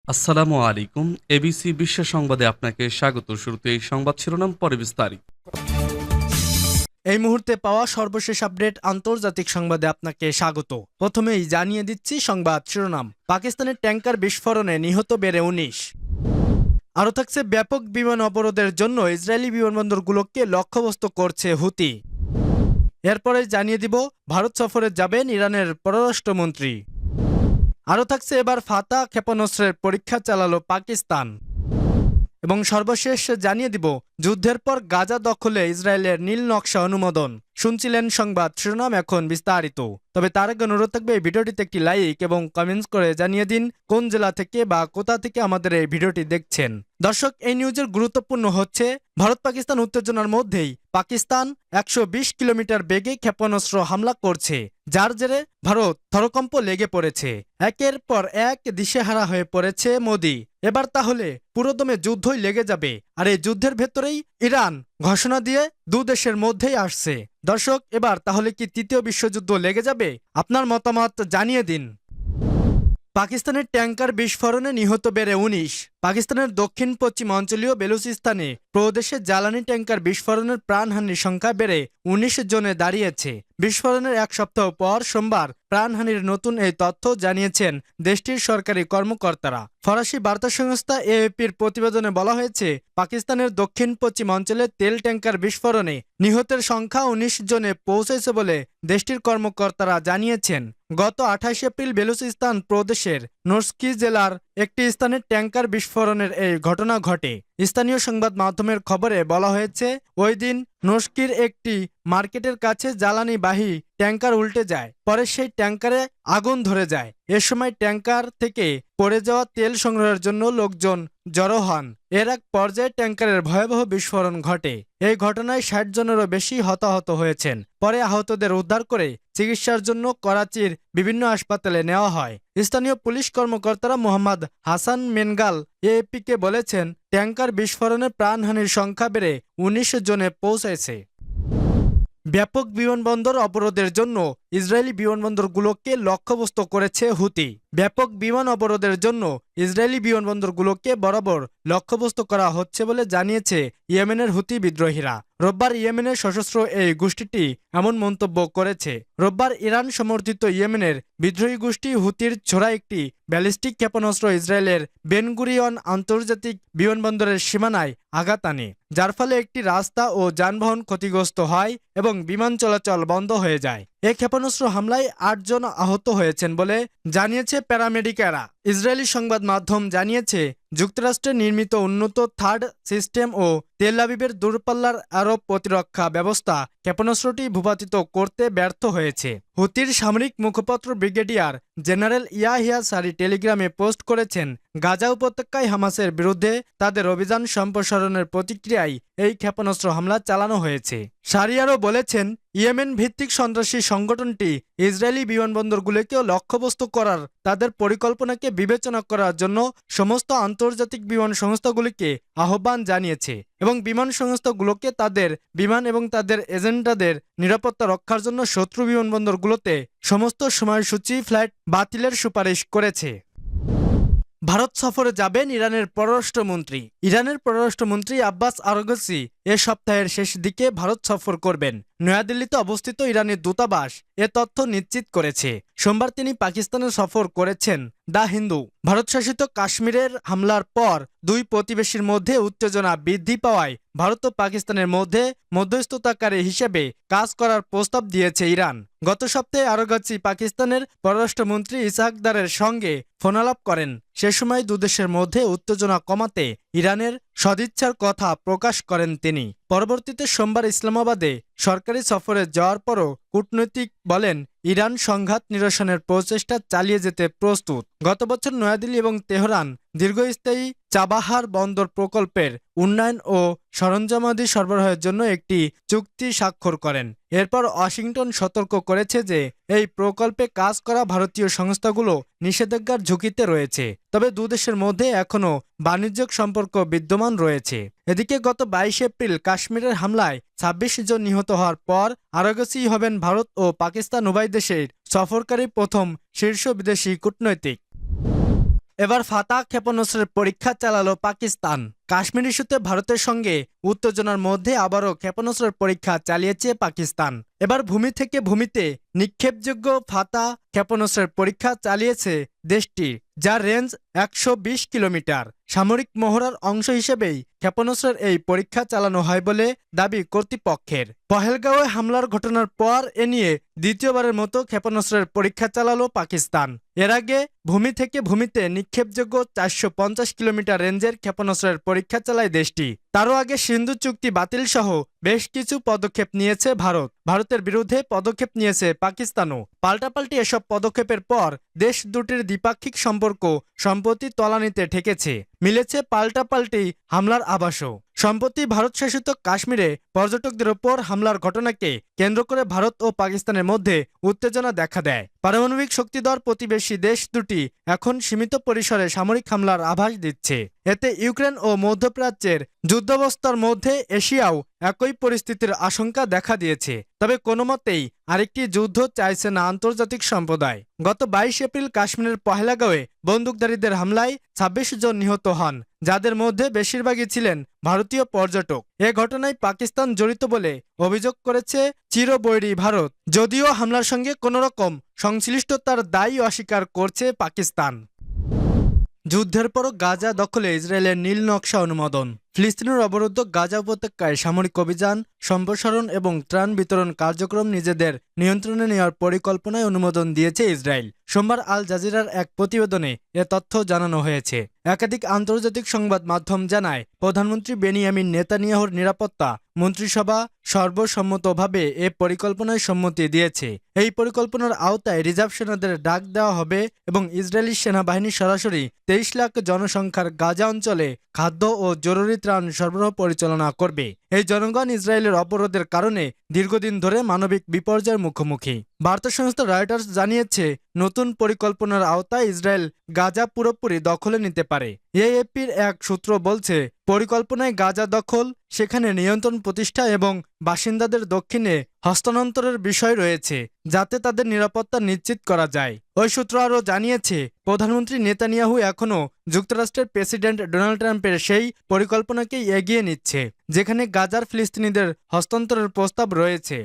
আসসালামু আলাইকুম। এবিসি বিশ্ব সংবাদে আপনাকে স্বাগত। শুরুতে এই সংবাদ শিরোনাম, পরে বিস্তারিত। এই মুহূর্তে পাওয়া সর্বশেষ আপডেট আন্তর্জাতিক সংবাদে আপনাকে স্বাগত। প্রথমেই জানিয়ে দিচ্ছি সংবাদ শিরোনাম। পাকিস্তানের ট্যাঙ্কার বিস্ফোরণে নিহত বেড়ে ১৯। আরও থাকছে ব্যাপক বিমান অবরোধের জন্য ইসরায়েলি বিমানবন্দরগুলোকে লক্ষ্যবস্তু করছে হুতি। এরপরে জানিয়ে দিব ভারত সফরে যাবেন ইরানের পররাষ্ট্রমন্ত্রী। আরও থাকছে এবার ফাতা ক্ষেপণাস্ত্রের পরীক্ষা চালালো পাকিস্তান। এবং সর্বশেষ জানিয়ে দিব যুদ্ধের পর গাজা দখলে ইসরায়েলের নীল নকশা অনুমোদন। শুনছিলেন সংবাদ শিরোনাম, এখন বিস্তারিত। তবে তার আগে অনুরোধ থাকবে এই ভিডিওটিতে একটি লাইক এবং কমেন্টস করে জানিয়ে দিন কোন জেলা থেকে বা কোথা থেকে আমাদের এই ভিডিওটি দেখছেন। দর্শক, এই নিউজের গুরুত্বপূর্ণ হচ্ছে ভারত পাকিস্তান উত্তেজনার মধ্যেই পাকিস্তান ১২০ কিলোমিটার বেগে ক্ষেপণাস্ত্র হামলা করছে, যার জেরে ভারত থরকম্প লেগে পড়েছে। একের পর এক দিশেহারা হয়ে পড়েছে মোদি। এবার তাহলে পুরোদমে যুদ্ধই লেগে যাবে। আর এই যুদ্ধের ভেতরেই ইরান ঘোষণা দিয়ে দু দেশের মধ্যেই আসছে। দর্শক, এবার তাহলে কি তৃতীয় বিশ্বযুদ্ধ লেগে যাবে? আপনার মতামত জানিয়ে দিন। পাকিস্তানের ট্যাঙ্কার বিস্ফোরণে নিহত বেড়ে ১৯। পাকিস্তানের দক্ষিণ পশ্চিম অঞ্চলীয় বেলুচিস্তানে প্রদেশে জ্বালানি ট্যাঙ্কার বিস্ফোরণের প্রাণহানির সংখ্যা বেড়ে ১৯ জনে দাঁড়িয়েছে। বিস্ফোরণের এক সপ্তাহ পর সোমবার প্রাণহানির নতুন এই তথ্য জানিয়েছেন দেশটির সরকারি কর্মকর্তারা। ফরাসি বার্তা সংস্থা এএপির প্রতিবেদনে বলা হয়েছে, পাকিস্তানের দক্ষিণ পশ্চিম অঞ্চলে তেল ট্যাঙ্কার বিস্ফোরণে নিহতের সংখ্যা ১৯ জনে পৌঁছেছে বলে দেশটির কর্মকর্তারা জানিয়েছেন। গত ২৮ এপ্রিল বেলুচিস্তান প্রদেশের নোরস্কি জেলার একটি স্থানে ট্যাঙ্কার বিস্ফোরণের এই ঘটনা ঘটে। স্থানীয় সংবাদ মাধ্যমের খবরে বলা হয়েছে, ওই দিন নোরস্কির একটি মার্কেটের কাছে জ্বালানিবাহী ট্যাঙ্কার উল্টে যায়। পরে সেই ট্যাঙ্কারে আগুন ধরে যায়। এ সময় ট্যাঙ্কার থেকে পড়ে যাওয়া তেল সংগ্রহের জন্য লোকজন জড়ো হন। এর এক পর্যায়ে ট্যাঙ্কারের ভয়াবহ বিস্ফোরণ ঘটে। এই ঘটনায় ৬০ জনেরও বেশি হতাহত হয়েছেন। পরে আহতদের উদ্ধার করে চিকিৎসার জন্য করাচির বিভিন্ন হাসপাতালে নেওয়া হয়। স্থানীয় পুলিশ কর্মকর্তারা মোহাম্মদ হাসান মেনগাল এএপিকে বলেছেন, ট্যাঙ্কার বিস্ফোরণে প্রাণহানির সংখ্যা বেড়ে ১৯ জনে পৌঁছেছে। ব্যাপক বিমানবন্দর অবরোধের জন্য ইসরায়েলি বিমানবন্দরগুলোকে লক্ষ্যবস্তু করেছে হুতি। ব্যাপক বিমান অবরোধের জন্য ইসরায়েলি বিমানবন্দরগুলোকে বরাবর লক্ষ্যবস্তু করা হচ্ছে বলে জানিয়েছে ইয়েমেনের হুতি বিদ্রোহীরা। রোববার ইয়েমেনের সশস্ত্র এই গোষ্ঠীটি এমন মন্তব্য করেছে। রোববার ইরান সমর্থিত ইয়েমেনের বিদ্রোহী গোষ্ঠী হুতির ছোড়া একটি ব্যালিস্টিক ক্ষেপণাস্ত্র ইসরায়েলের বেনগুরিয়ন আন্তর্জাতিক বিমানবন্দরের সীমানায় আঘাত আনে, যার ফলে একটি রাস্তা ও যানবাহন ক্ষতিগ্রস্ত হয় এবং বিমান চলাচল বন্ধ হয়ে যায়। এই ক্ষেপণাস্ত্র হামলায় ৮ জন আহত হয়েছেন বলে জানিয়েছে প্যারামেডিকেরা। ইসরায়েলি সংবাদ মাধ্যম জানিয়েছে, যুক্তরাষ্ট্রে নির্মিত উন্নত থার্ড সিস্টেম ও তেল আবিবের দূরপাল্লার আরব প্রতিরক্ষা ব্যবস্থা ক্ষেপণাস্ত্রটি ভূপাতিত করতে ব্যর্থ হয়েছে। হুতির সামরিক মুখপাত্র ব্রিগেডিয়ার জেনারেল ইয়াহিয়া সারি টেলিগ্রামে পোস্ট করেছেন, গাজা উপত্যকায় হামাসের বিরুদ্ধে তাদের অভিযান সম্প্রসারণের প্রতিক্রিয়ায় এই ক্ষেপণাস্ত্র হামলা চালানো হয়েছে। সারি আরও বলেছেন, ইয়েমেন ভিত্তিক সন্ত্রাসী সংগঠনটি ইসরায়েলি বিমানবন্দরগুলোকেও লক্ষ্যবস্তু করার তাদের পরিকল্পনাকে বিবেচনা করার জন্য সমস্ত আন্তর্জাতিক বিমান সংস্থাগুলিকে আহ্বান জানিয়েছে এবং বিমান সংস্থাগুলোকে তাদের বিমান এবং তাদের এজেন্টদের নিরাপত্তা রক্ষার জন্য শত্রু বিমানবন্দরগুলোতে সমস্ত সময়সূচি ফ্লাইট বাতিলের সুপারিশ করেছে। ভারত সফরে যাবেন ইরানের পররাষ্ট্রমন্ত্রী। ইরানের পররাষ্ট্রমন্ত্রী আব্বাস আরাগচি এ সপ্তাহের শেষ দিকে ভারত সফর করবেন। নয়াদিল্লিতে অবস্থিত ইরানের দূতাবাস এ তথ্য নিশ্চিত করেছে। সোমবার তিনি পাকিস্তানে সফর করেছেন। দ্য হিন্দু, ভারত শাসিত কাশ্মীরের হামলার পর দুই প্রতিবেশীর মধ্যে উত্তেজনা বৃদ্ধি পাওয়ায় ভারত ও পাকিস্তানের মধ্যে মধ্যস্থতাকারী হিসেবে কাজ করার প্রস্তাব দিয়েছে ইরান। গত সপ্তাহে আরাগচি পাকিস্তানের পররাষ্ট্রমন্ত্রী ইসহাক দারের সঙ্গে ফোনালাপ করেন। সে সময় দুদেশের মধ্যে উত্তেজনা কমাতে ইরানের সদিচ্ছার কথা প্রকাশ করেন তিনি। পরবর্তীতে সোমবার ইসলামাবাদে সরকারি সফরে যাওয়ার পরও কূটনৈতিক বলেন, ইরান সংঘাত নিরসনের প্রচেষ্টা চালিয়ে যেতে প্রস্তুত। গত বছর নয়াদিল্লি এবং তেহরান দীর্ঘস্থায়ী চাবাহার বন্দর প্রকল্পের উন্নয়ন ও সরঞ্জামাদি সরবরাহের জন্য একটি চুক্তি স্বাক্ষর করেন। এরপর ওয়াশিংটন সতর্ক করেছে যে এই প্রকল্পে কাজ করা ভারতীয় সংস্থাগুলো নিষেধাজ্ঞার ঝুঁকিতে রয়েছে। তবে দুদেশের মধ্যে এখনও বাণিজ্যিক সম্পর্ক বিদ্যমান রয়েছে। এদিকে গত ২২ এপ্রিল কাশ্মীরের হামলায় ২৬ জন নিহত হওয়ার পর আরাগচি হবেন ভারত ও পাকিস্তান উভয় দেশের সফরকারী প্রথম শীর্ষ বিদেশি কূটনৈতিক। এবার ফাতা ক্ষেপণাস্ত্রের পরীক্ষা চালালো পাকিস্তান। কাশ্মীর ইস্যুতে ভারতের সঙ্গে উত্তেজনার মধ্যে আবারও ক্ষেপণাস্ত্রের পরীক্ষা চালিয়েছে পাকিস্তান। এবার ভূমি থেকে ভূমিতে নিক্ষেপযোগ্য ফাতা ক্ষেপণাস্ত্রের পরীক্ষা চালিয়েছে দেশটি, যার রেঞ্জ ১২০ কিলোমিটার। সামরিক মহড়ার অংশ হিসেবেই ক্ষেপণাস্ত্রের এই পরীক্ষা চালানো হয় বলে দাবি কর্তৃপক্ষের। পহেলগাঁওয়ে হামলার ঘটনার পর এ নিয়ে দ্বিতীয়বারের মতো ক্ষেপণাস্ত্রের পরীক্ষা চালালো পাকিস্তান। এর আগে ভূমি থেকে ভূমিতে নিক্ষেপযোগ্য ৪৫০ কিলোমিটার রেঞ্জের ক্ষেপণাস্ত্রের পরীক্ষা চালায় দেশটি। তারও আগে সিন্ধু চুক্তি বাতিল সহ বেশ কিছু পদক্ষেপ নিয়েছে ভারত। ভারতের বিরুদ্ধে পদক্ষেপ নিয়েছে পাকিস্তানও। পাল্টাপাল্টি এসব পদক্ষেপের পর দেশ দুটির দ্বিপাক্ষিক সম্পর্ক সম্প্রতি তলানিতে ঠেকেছে। মিলেছে পাল্টাপাল্টি হামলার আভাসও। সম্প্রতি ভারত শাসিত কাশ্মীরে পর্যটকদের ওপর হামলার ঘটনাকে কেন্দ্র করে ভারত ও পাকিস্তানের মধ্যে উত্তেজনা দেখা দেয়। পারমাণবিক শক্তিধর প্রতিবেশী দেশ দুটি এখন সীমিত পরিসরে সামরিক হামলার আভাস দিচ্ছে। এতে ইউক্রেন ও মধ্যপ্রাচ্যের যুদ্ধাবস্থার মধ্যে এশিয়াও একই পরিস্থিতির আশঙ্কা দেখা দিয়েছে। তবে কোনো মতেই আরেকটি যুদ্ধ চাইছে না আন্তর্জাতিক সম্প্রদায়। গত ২২ এপ্রিল কাশ্মীরের পহেলগাঁওয়ে বন্দুকধারীদের হামলায় ২৬ জন নিহত হন, যাদের মধ্যে বেশিরভাগই ছিলেন ভারতীয় পর্যটক। এ ঘটনায় পাকিস্তান জড়িত বলে অভিযোগ করেছে চিরবৈরী ভারত, যদিও হামলার সঙ্গে কোনো রকম সংশ্লিষ্টতার দায় অস্বীকার করছে পাকিস্তান। যুদ্ধের পরও গাজা দখলে ইসরায়েলের নীল নকশা অনুমোদন। ফিলিস্তিনের অবরুদ্ধ গাজা উপত্যকায় সামরিক অভিযান, সম্প্রসারণ এবং ত্রাণ বিতরণ কার্যক্রম নিজেদের নিয়ন্ত্রণে নেওয়ার পরিকল্পনায় অনুমোদন দিয়েছে ইসরায়েল। সোমবার আল জাজিরার এক প্রতিবেদনে এ তথ্য জানানো হয়েছে। একাধিক আন্তর্জাতিক সংবাদ মাধ্যম জানায়, প্রধানমন্ত্রী বেনিয়ামিন নেতানিয়াহুর নিরাপত্তা মন্ত্রিসভা সর্বসম্মতভাবে এ পরিকল্পনায় সম্মতি দিয়েছে। এই পরিকল্পনার আওতায় রিজার্ভ সেনাদের ডাক দেওয়া হবে এবং ইসরায়েলি সেনাবাহিনী সরাসরি ২৩ লাখ জনসংখ্যার গাজা অঞ্চলে খাদ্য ও জরুরি ত্রাণ সরবরাহ পরিচালনা করবে। এই জনগণ ইসরায়েলের অবরোধের কারণে দীর্ঘদিন ধরে মানবিক বিপর্যয়ের মুখোমুখি। বার্তা সংস্থা রয়টার্স জানিয়েছে, নতুন পরিকল্পনার আওতায় ইসরায়েল গাজা পুরোপুরি দখলে নিতে পারে। এএফপির এক সূত্র বলছে, পরিকল্পনায় গাজা দখল, সেখানে নিয়ন্ত্রণ প্রতিষ্ঠা এবং বাসিন্দাদের দক্ষিণে হস্তান্তরের বিষয় রয়েছে, যাতে তাদের নিরাপত্তা নিশ্চিত করা যায়। ওই সূত্র আরও জানিয়েছে, প্রধানমন্ত্রী নেতানিয়াহু এখনও যুক্তরাষ্ট্রের প্রেসিডেন্ট ডোনাল্ড ট্রাম্পের সেই পরিকল্পনাকেই এগিয়ে নিচ্ছে, যেখানে গাজার ফিলিস্তিনিদের হস্তান্তরের প্রস্তাব রয়েছে।